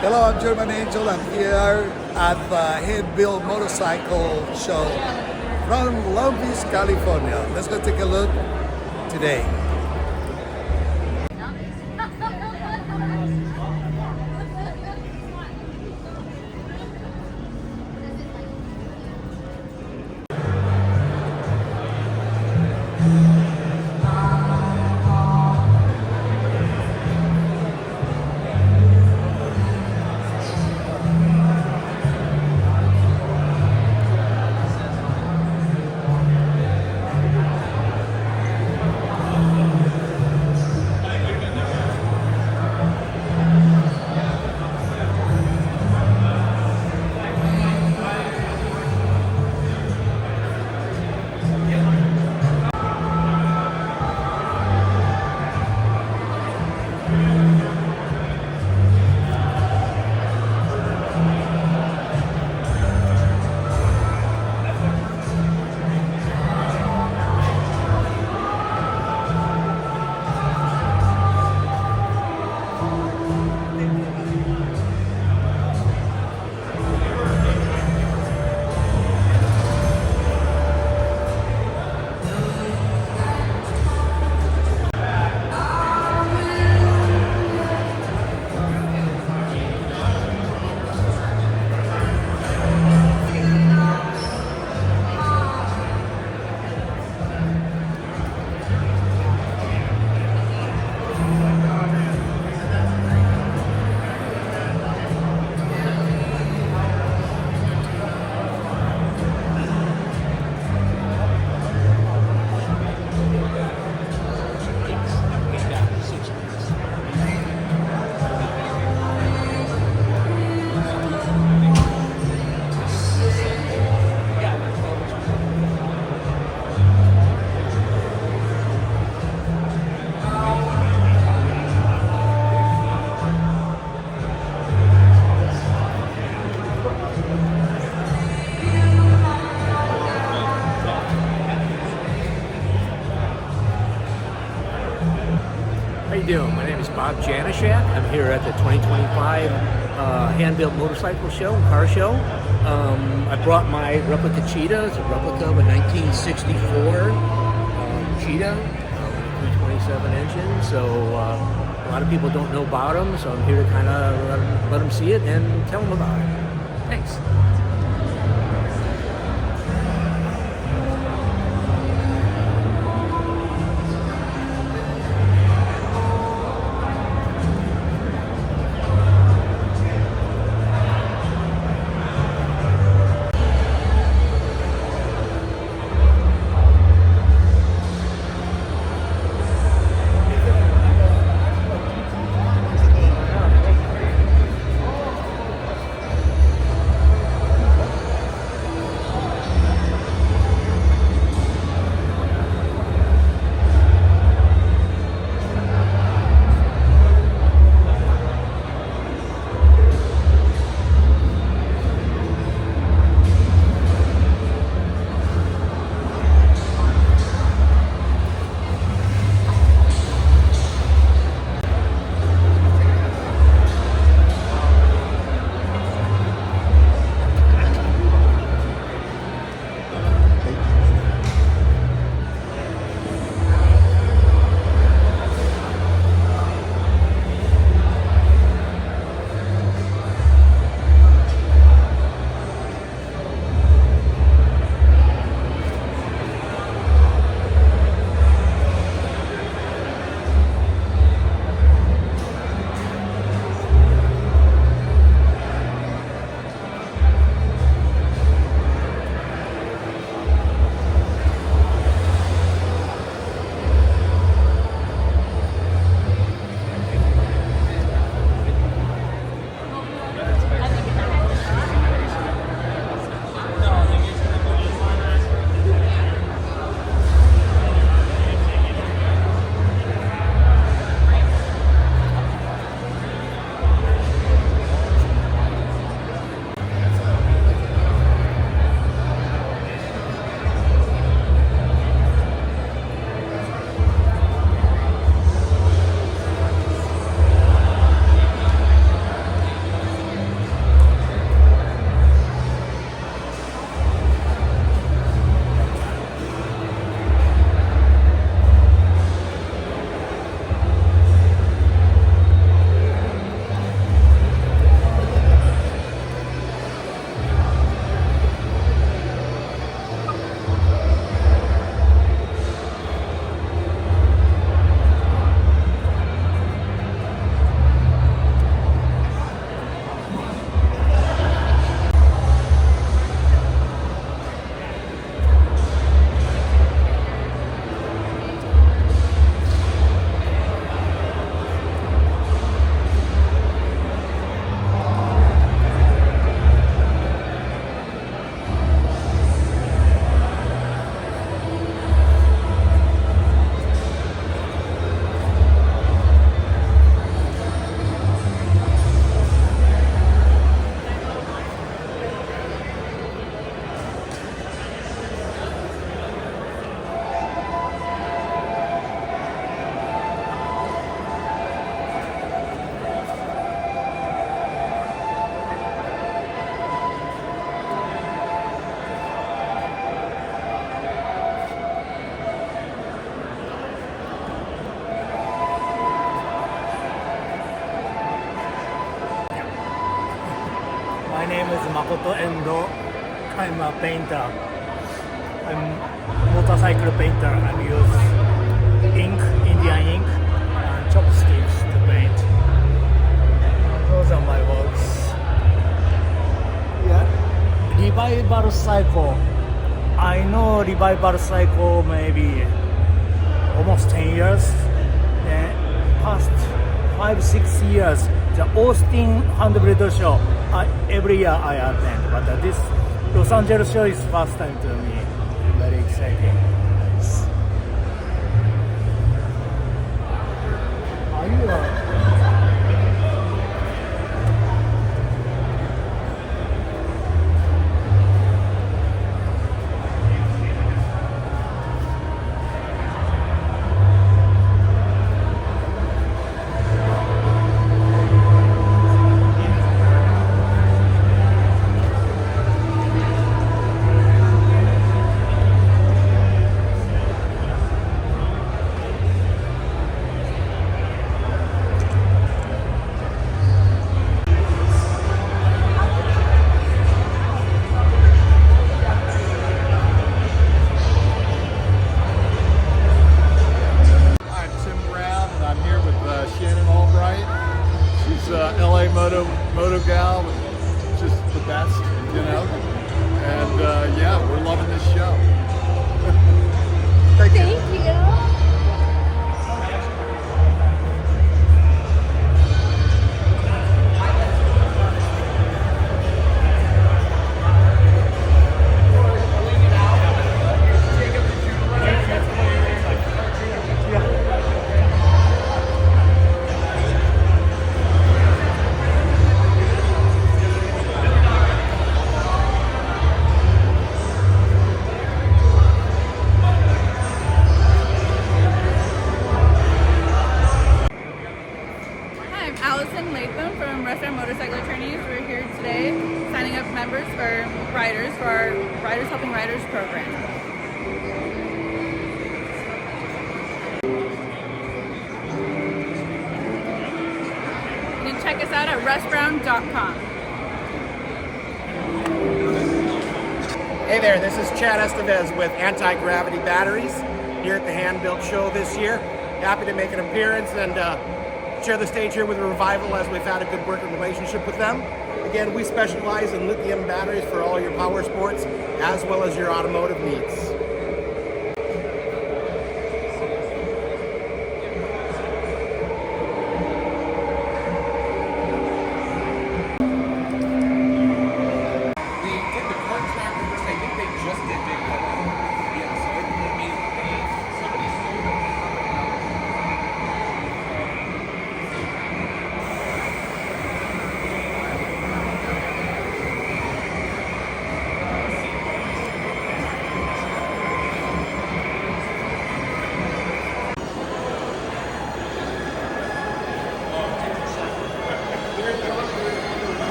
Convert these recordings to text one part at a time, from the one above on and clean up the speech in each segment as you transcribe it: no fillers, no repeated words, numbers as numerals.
Hello, I'm German Angel. I'm here at the Hand-Built Motorcycle Show from Long Beach, California. Let's go take a look today. How you doing? My name is Bob Janishak. I'm here at the 2025 Hand-Built Motorcycle Show, car show. I brought my replica Cheetah. It's a replica of a 1964 Cheetah, 327 engine. So a lot of people don't know about them, so I'm here to kind of let them see it and tell them about it. Thanks. name is Makoto Endo. I'm a painter. I'm motorcycle painter. I use ink, Indian ink, and chopsticks to paint. Those are my works. Yeah. Revival cycle. I know revival cycle maybe almost 10 years. Then past 5-6 years, the Austin Handbuilder show. Every year I attend, but this Los Angeles show is first time to me. Very exciting. Are you LA moto gal, just the best, you know. And yeah, we're loving this show. Thank you. Thank you. Motorcycle attorneys. We're here today signing up members for riders for our Riders Helping Riders program. You can check us out at russbrown.com. Hey there, this is Chad Estevez with Anti-Gravity Batteries here at the Hand Built Show this year. Happy to make an appearance and share the stage here with Revival as we've had a good working relationship with them. Again, we specialize in lithium batteries for all your power sports as well as your automotive needs.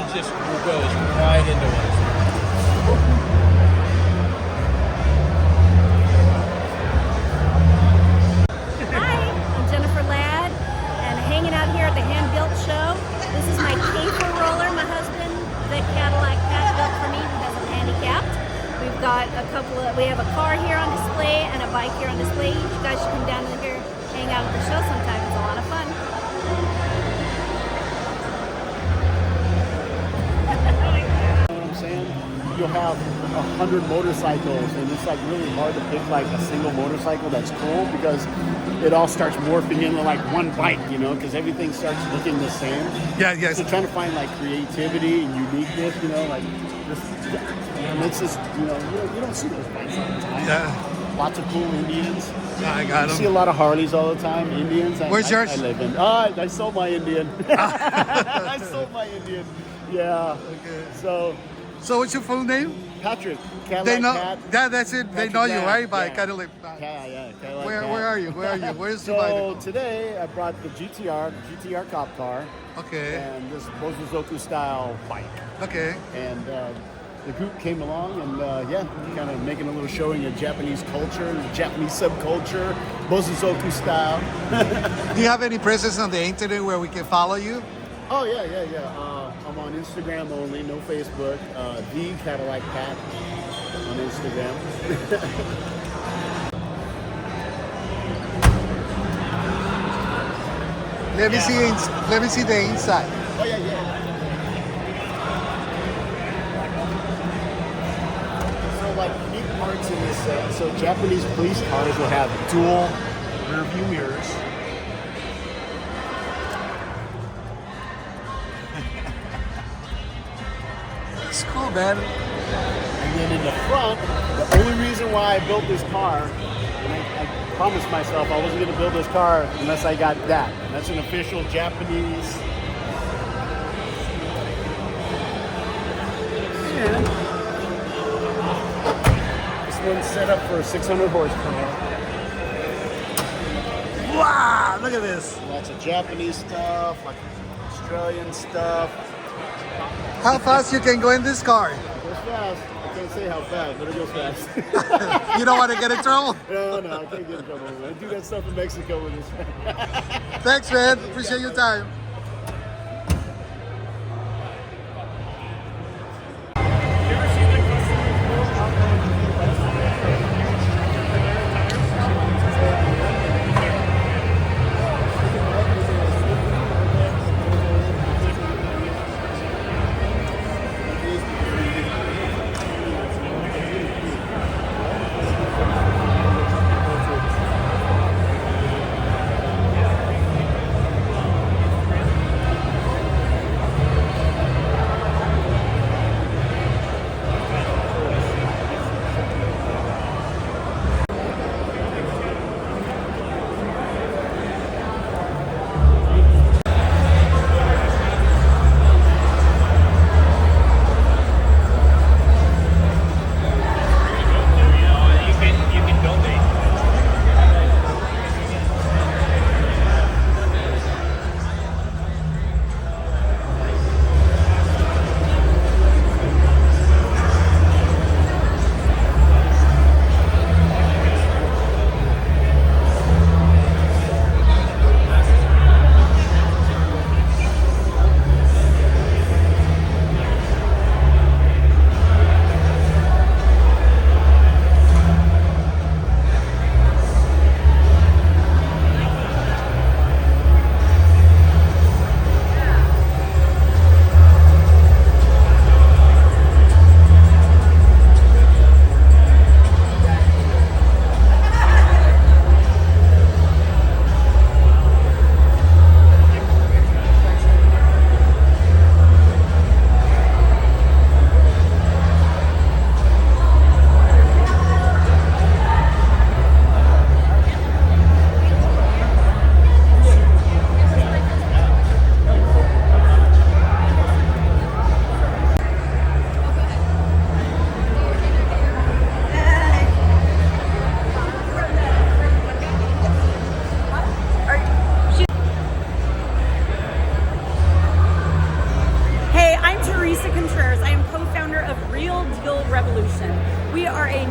Just goes right into us. Hi, I'm Jennifer Ladd, and hanging out here at the Hand Built Show. This is my caper roller. My husband, the Cadillac Pat, built for me because I'm handicapped. We've got we have a car here on display and a bike here on display. You guys should come down here, hang out at the show sometime. It's a lot of fun. You'll have 100 motorcycles, and it's like really hard to pick like a single motorcycle that's cool because it all starts morphing into like one bike, you know, because everything starts looking the same. Yeah, yes. So trying to find like creativity and uniqueness, you know, like this makes this, you don't see those bikes all the time. Yeah. Lots of cool Indians. I got them. You see a lot of Harleys all the time. Indians. Where's yours? I live in. I sold my Indian. I sold my Indian. Yeah. Okay. So what's your full name? Patrick. Cadillac They know. Pat. Yeah, that's it. They Patrick know you, Pat, right? By yeah. Cadillac. Yeah. Cadillac Where Pat. are you? Where's the So bike? today I brought the GTR cop car, Okay. and this Bozozoku style bike. Okay. And the group came along and yeah, kind of making a little showing of Japanese culture, Japanese subculture, Bozuzoku style. Do you have any presence on the internet where we can follow you? Oh yeah. I'm on Instagram only, no Facebook. The Cadillac Pat on Instagram. Let me see the inside. Oh yeah. So like unique parts in this. So Japanese police cars will have dual rear view mirrors. It's cool, man. And then in the front, the only reason why I built this car, and I promised myself I wasn't going to build this car unless I got that. And that's an official Japanese. And this one's set up for 600 horsepower. Wow, look at this. Lots of Japanese stuff, like Australian stuff. How fast you can go in this car? It goes fast. I can't say how fast, but it goes fast. You don't want to get in trouble? No, I can't get in trouble. I do that stuff in Mexico with this. Thanks, man. Appreciate your time.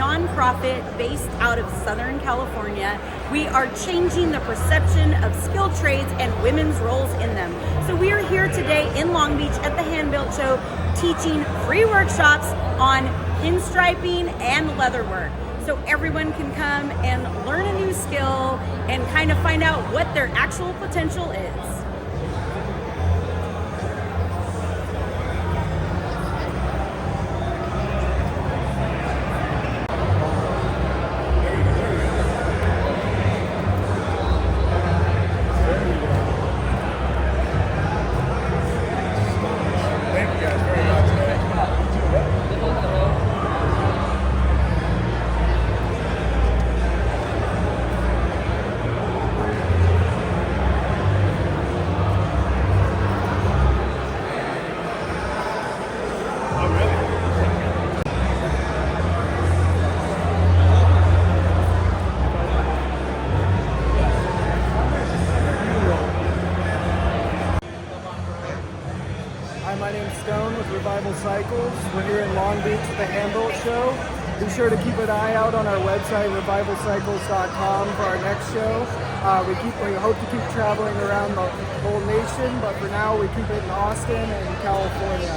nonprofit based out of Southern California. We are changing the perception of skilled trades and women's roles in them. So we are here today in Long Beach at the Hand Built Show teaching free workshops on pinstriping and leatherwork. So everyone can come and learn a new skill and kind of find out what their actual potential is. motorcycles. We're here in Long Beach at the Hand-Built Show. Be sure to keep an eye out on our website, revivalcycles.com, for our next show. We hope to keep traveling around the whole nation, but for now we keep it in Austin and California.